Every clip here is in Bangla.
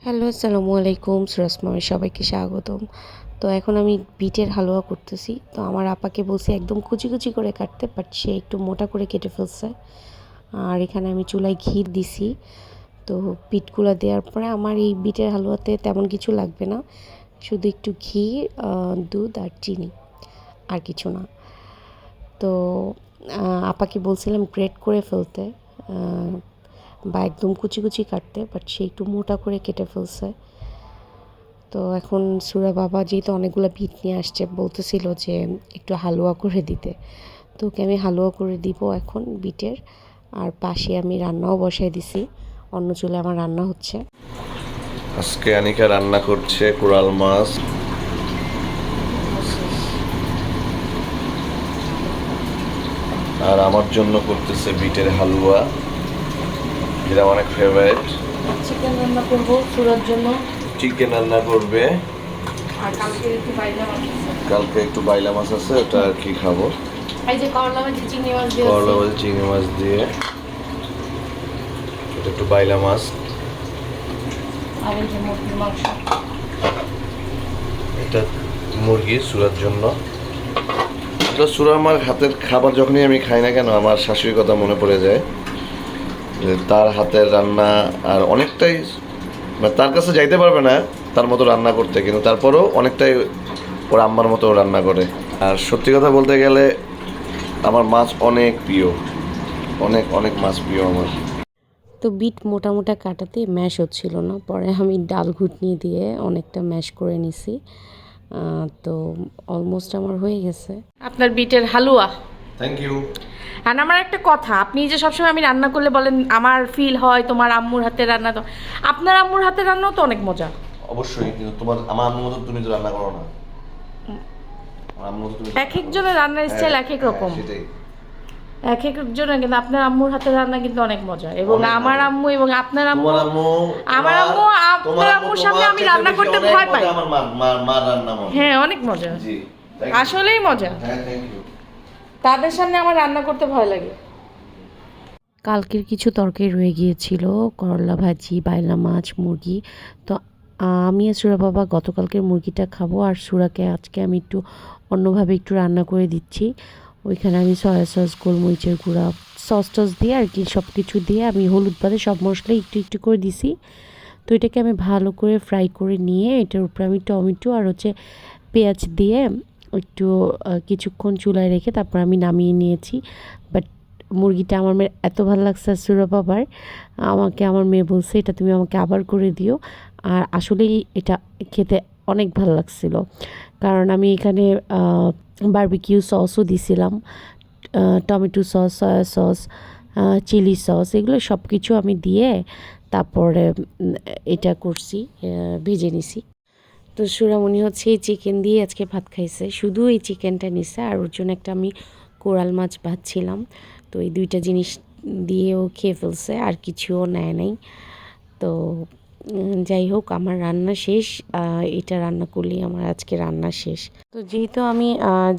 হ্যালো, আসসালামু আলাইকুম। সুরাজমার সবাইকে স্বাগতম। তো এখন আমি বিটের হালুয়া করতেছি। তো আমার আপাকে বলছি একদম কুচি কুচি করে কাটতে, বাট সে একটু মোটা করে কেটে ফেলছে। আর এখানে আমি চুলায় ঘি দিছি। তো বিটগুলো দেওয়ার পরে আমার এই বিটের হালুয়াতে তেমন কিছু লাগবে না, শুধু একটু ঘি, দুধ আর চিনি, আর কিছু না। তো আপাকে বলছিলাম গ্রেট করে ফেলতে, বা একদম কুচি কুচি কাটতে, বাট সে একটু মোটা করে কেটে ফেলছে। তো এখন সুরা বাবা যেহেতু অনেকগুলো বিট নিয়ে আসছে, বলতেছিল যে একটু হালুয়া করে দিতে। তো ওকে আমি হালুয়া করে দিব এখন বিটের। আর পাশে আমি রান্নাও বসাই দিছি, অন্য চুলে আমার রান্না হচ্ছে। আজকে আনিকা রান্না করছে কোরাল মাছ, আর আমার জন্য করতেছে বিটের হালুয়া, যেটা অনেক ফেভারিট। চিকেন রান্না করবো সুরার জন্য। চিকেন রান্না করবে, আর কালকে একটু বাইলা মাছ আছে। কালকে একটু বাইলা মাছ আছে, ওটা আর কি খাবো। এই যে করলা ভাজি চিংড়ি মাছ দিয়ে করলা ভাজি চিংড়ি মাছ দিয়ে, এটা একটু বাইলা মাছ। আর এই যে মুরগির মাংস। এটা মুরগি সুরার জন্য। এটা সুরা আমার হাতের খাবার যখনই আমি খাই না কেন, আমার শাশুড়ির কথা মনে পড়ে যায়। যে তার হাতের রান্না আর অনেকটাই, মানে তার কাছে যাইতে পারবে না তার মতো রান্না করতে, কিন্তু তারপরেও অনেকটাই ওর আম্মার মতো রান্না করে। আর সত্যি কথা বলতে গেলে আমার মাছ অনেক প্রিয়, অনেক অনেক মাছ প্রিয় আমার। তো বিট মোটা মোটা কাটাতে ম্যাশ হচ্ছিল না, পরে আমি ডাল ঘুটনি দিয়ে অনেকটা ম্যাশ করে নিছি। তো অলমোস্ট আমার হয়ে গেছে আপনার বিটের হালুয়া। Thank you. আর আমার একটা কথা, আপনি যে সবসময় আমি রান্না করলে বলেন আমার ফিল হয় তোমার আম্মুর হাতের রান্না, তো আপনার আম্মুর হাতের রান্নাও তো অনেক মজা। অবশ্যই, কিন্তু তোমার আমার আম্মুর মতো তুমি তো রান্না করো না। আমার আম্মুর মতো তুমি এক একজনের রান্নার স্টাইল এক এক রকম, সেটাই। এক একজনের, কিন্তু আপনার আম্মুর হাতের রান্না কিন্তু অনেক মজা। এবং অনেক আমার মজা। আম্মু এবং আপনার আম্মু, তোমার আম্মু, আমার আম্মু তোমার আপনার আম্মু আম্মুর সামনে তোমার আমি চাইতে রান্না বেশি করতে অনেক ভয় পাই। মজা আমার মার রান্না মনে। হ্যাঁ, অনেক মজা, জি, আসলেই মজা। হ্যাঁ, থ্যাংক ইউ। তাদের সামনে আমার রান্না করতে ভয় লাগে। কালকের কিছু তরকারি রয়ে গিয়েছিল, করলা ভাজি, বাইলা মাছ, মুরগি। তো আমি আর সুরা বাবা গতকালকের মুরগিটা খাবো, আর সুরাকে আজকে আমি একটু অন্যভাবে একটু রান্না করে দিচ্ছি। ওইখানে আমি সয়া সস, গোলমরিচের গুঁড়া, সস টস দিয়ে আর কি সব কিছু দিয়ে আমি হলুদ বাদে সব মশলা একটু একটু করে দিছি। তো এটাকে আমি ভালো করে ফ্রাই করে নিয়ে এটার উপরে আমি টমেটো আর পেঁয়াজ দিয়ে একটু কিছুক্ষণ চুলায় রেখে তারপর আমি নামিয়ে নিয়েছি। বাট মুরগিটা আমার মেয়ের এত ভালো লাগছে সুরা বাবার, আমাকে আমার মেয়ে বলছে এটা তুমি আমাকে আবার করে দিও। আর আসলেই এটা খেতে অনেক ভালো লাগছিল, কারণ আমি এখানে বারবিকিউ সসও দিছিলাম, tomato sauce, soy sauce, chili sauce, এগুলো সব কিছু আমি দিয়ে তারপরে এটা করছি, ভেজে নিছি। তো সুরামণি হচ্ছে এই চিকেন দিয়ে আজকে ভাত খাইছে, শুধু এই চিকেনটা নিছে। আর ওর জন্য একটা আমি কোরাল মাছ ভাজছিলাম, তো এই দুইটা জিনিস দিয়েও খেয়ে ফেলছে, আর কিছুও নেয় নাই। তো যাই হোক, আমার রান্না শেষ। এটা রান্না করলেই আমার আজকে রান্না শেষ। তো যেহেতু আমি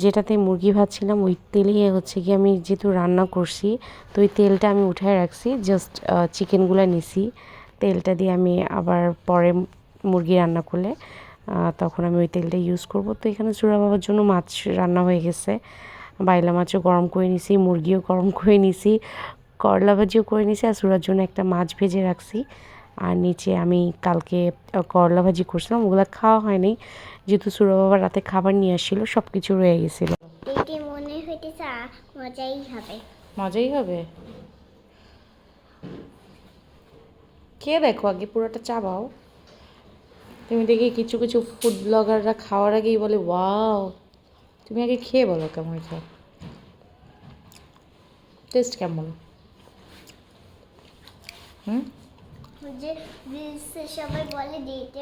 যেটাতে মুরগি ভাজছিলাম ওই তেলেই হচ্ছে কি আমি যেহেতু রান্না করছি, তো ওই তেলটা আমি উঠায় রাখছি, জাস্ট চিকেনগুলো নিছি। তেলটা দিয়ে আমি আবার পরে মুরগি রান্না করলে তখন আমি ওই তেলটা ইউজ করব। তো এখানে সুরা বাবার জন্য মাছ রান্না হয়ে গেছে, বাইলা মাছও গরম করে নিছি, মুরগিও গরম করে নিছি, করলা ভাজিও করে নিছি, আর সুরার জন্য একটা মাছ ভেজে রাখছি। আর নিচে আমি কালকে করলা ভাজি করছিলাম, ওগুলো খাওয়া হয়নি যেহেতু সুরা বাবা রাতে খাবার নিয়ে আসছিল, সব কিছু রয়ে গেছিলো। দেখে মনে হইতেছে মজাই হবে। মজাই হবে, খেয়ে দেখো, আগে পুরোটা চাবাও। তুমি দেখি কিছু কিছু ফুড ব্লগাররা খাওয়ার আগেই বলে ওয়াও, তুমি আগে খেয়ে বলো কেমন হয়েছে, টেস্ট কেমন। যে রিলসে সবাই বলে দিতে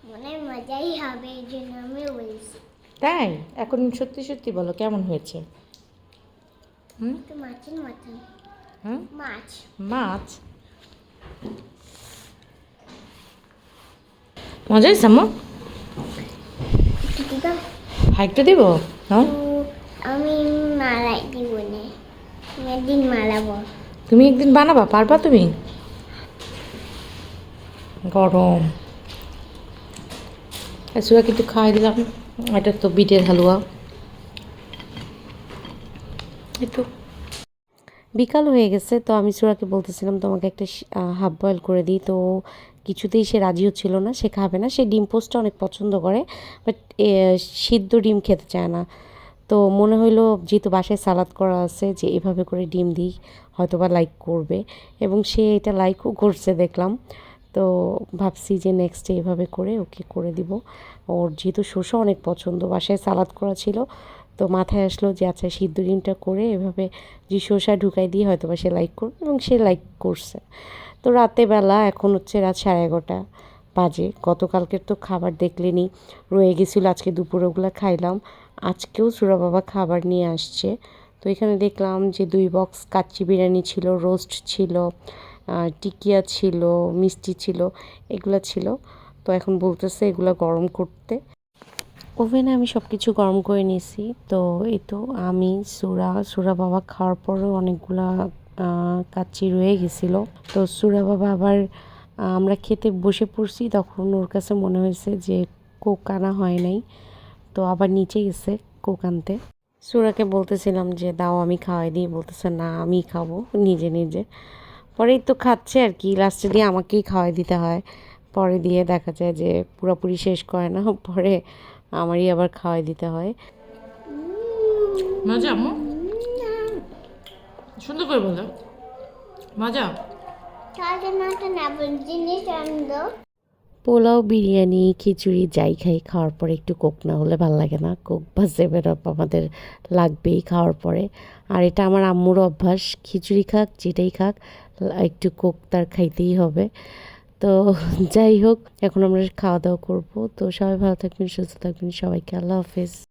মনে হয় মজাই হবে, এই জন্য আমি বলছি। তাই এখন সত্যি সত্যি বলো কেমন হয়েছে। তো মাছের মতন। মাছ মাছ মজা হয়েছে আম্মু, দিতাম। হাইকটা দিব। হ্যাঁ, আমি মালাই দিব না, একদিন মালাবো। তুমি একদিন বানাবা, পারবা তুমি? গরম সুরাকে একটু খাওয়াই দিলাম। এটা তো বিটের হালুয়া। এই তো বিকাল হয়ে গেছে, তো আমি সুরাকে বলতেছিলাম তোমাকে একটা হাফ বয়েল করে দিই, তো কিছুতেই সে রাজি হচ্ছিল না, সে খাবে না। সে ডিম পোস্টটা অনেক পছন্দ করে, বাট সিদ্ধ ডিম খেতে চায় না। তো মনে হইলো যেহেতু বাসায় সালাদ করা আছে, যে এভাবে করে ডিম দিই, হয়তো বা লাইক করবে, এবং সে এটা লাইকও করছে দেখলাম। তো ভাবছি যে নেক্সট ডে এভাবে করে ওকে করে দিব। ওর যেহেতু শসা অনেক পছন্দ, বাসায় সালাদ করা ছিল, তো মাথায় আসলো যে আচ্ছা সিদ্ধ ডিমটা করে এভাবে যে শসা ঢুকাই দিয়ে হয়তো বা সে লাইক করবে, এবং সে লাইক করছে। তো রাতেবেলা এখন হচ্ছে রাত 11:30 বাজে। গতকালকের তো খাবার দেখলেনি, রয়ে গেছিলো, আজকে দুপুরে ওগুলো খাইলাম। আজকেও সুরা বাবা খাবার নিয়ে আসছে। তো এখানে দেখলাম যে 2 বক্স কাচ্চি বিরিয়ানি ছিল, রোস্ট ছিল, টিকিয়া ছিল, মিষ্টি ছিল, এগুলো ছিল। তো এখন বলতেছে এগুলো গরম করতে। ওভেনে আমি সব কিছু গরম করে নিয়েছি। তো এই তো আমি সুরা বাবা খাওয়ার পরেও অনেকগুলা কাচ্চি রয়ে গেছিলো। তো সুরা বাবা আবার আমরা খেতে বসে পড়ছি, তখন ওর কাছে মনে হয়েছে যে কোক আনা হয় নাই, তো আবার নিচে গেছে কোক আনতে। সুরাকে বলতেছিলাম যে দাও আমি খাওয়াই দিই, বলতেছে না আমি খাবো নিজে নিজে। পরেই তো খাচ্ছে আর কি, লাস্টে দিয়ে আমাকেই খাওয়াই দিতে হয়। পরে দিয়ে দেখা যায় যে পুরোপুরি শেষ করে না, পরে আমারই আবার খাওয়াই দিতে হয়। মজা আম্মু, সুন্দর করে বলো। মজা। তাহলে মাটা না জিনিস আনলো। পোলাও, বিরিয়ানি, খিচুড়ি যাই খাই, খাওয়ার পরে একটু কোক না হলে ভাল লাগে না। কোক বা সেভেন আপ আমাদের লাগবেই খাওয়ার পরে। আর এটা আমার আম্মুর অভ্যাস, খিচুড়ি খাক যেটাই খাক, একটু কোক তার খাইতেই হবে। তো যাই হোক, এখন আমরা খাওয়া দাওয়া করবো। তো সবাই ভালো থাকবেন, সুস্থ থাকবেন, সবাইকে আল্লাহ হাফেজ।